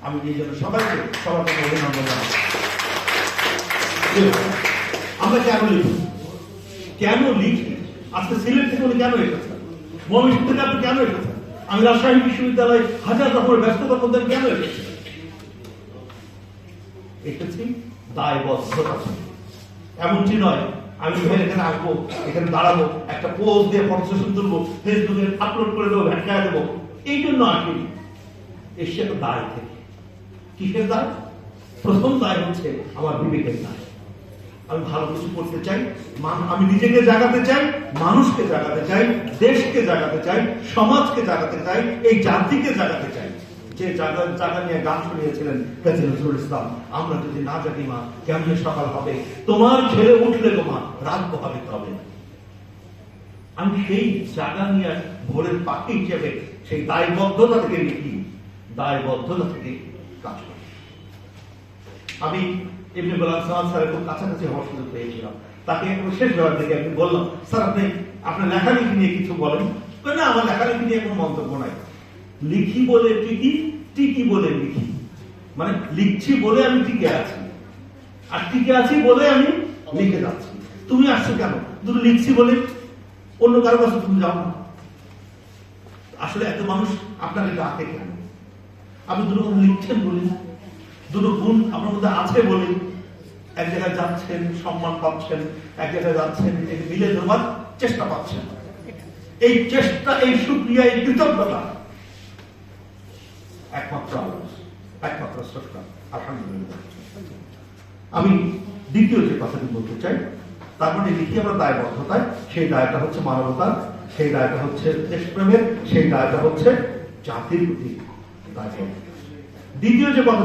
আমি এই জন্য সবাইকে সবার কাছে অভিনন্দন জানাই। আমরা কেন লিখি আজকে সিলেট থেকে উনি কেন এসেছেন, ময়মনসিংহ থেকে আপনি কেন এসেছেন, আমি রাজশাহী বিশ্ববিদ্যালয়ে হাজার রকমের ব্যস্ততার মধ্যে কেন এসেছি দায়বদ্ধতা। এমনটি নয় আমি এখানে আসবো, এখানে দাঁড়াবো, একটা পোস্ট দিয়ে ফটো সেশন তুলবো, ফেসবুকে আপলোড করে দেবো, ভ্যাটকায় দেবো, এই জন্য আসিনি। এসে একটা দায় থেকে। কিসের দায়? প্রথম দায় হচ্ছে আমার বিবেকের দায়। আমি ভালো কিছু করতে চাই, আমি নিজেকে জাগাতে চাই, মানুষকে জাগাতে চাই, দেশকে জাগাতে চাই, সমাজকে জাগাতে চাই, এই জাতিকে জাগাতে চাই। যে জায়গা নিয়ে গান শুনিয়েছিলেন কাজী নজরুল ইসলাম, আমরা যদি না জাগি মা কেমনে সকাল হবে, তোমার ছেলে উঠলে গো মা রাত পোহাবে হবে। আমি সেই জায়গা নিয়ে ভোরের পাখি হিসেবে সেই দায়বদ্ধতা থেকে লিখি, দায়বদ্ধতা থেকে কাজ করি। আমি ইবনে গোলাম সামাদ স্যারের খুব কাছাকাছি হওয়ার সুযোগ পেয়েছিলাম। তাকে শেষ বেলার দিকে আমি বললাম, স্যার আপনি আপনার লেখালেখি নিয়ে কিছু বলেন। না, আমার লেখালেখি নিয়ে কোনো মন্তব্য নাই। লিখি বলে টিকি, টিকি বলে লিখি। মানে লিখছি বলে আমি টিকে আছি, আর টিকে আছি বলে আমি লিখে যাচ্ছি। তুমি আসছো কেন? দুটো লিখছি বলে অন্য কারো কাছে তুমি যাও না। আসলে এত মানুষ আপনাকে ডাকে কেন? আপনি দুটো কথা লিখছেন বলি, দুটো গুণ আপনার মধ্যে আছে বলে এক জায়গায় যাচ্ছেন, সম্মান পাচ্ছেন, এক জায়গায় যাচ্ছেন, মিলে ধরবার চেষ্টা পাচ্ছেন। এই চেষ্টা, এই সুক্রিয়া, এই কৃতজ্ঞতা একমাত্র স্রষ্টা আলহামদুলিল্লাহ। আমি দ্বিতীয় যে কথাটি বলতে চাই, তার মানে লিখি আমরা দায়বদ্ধতায়, সেই দায়টা হচ্ছে মানবতার, সেই দায়টা হচ্ছে দেশপ্রেমের, সেই দায়টা হচ্ছে জাতির প্রতি দায়বদ্ধ। দ্বিতীয় যে কথা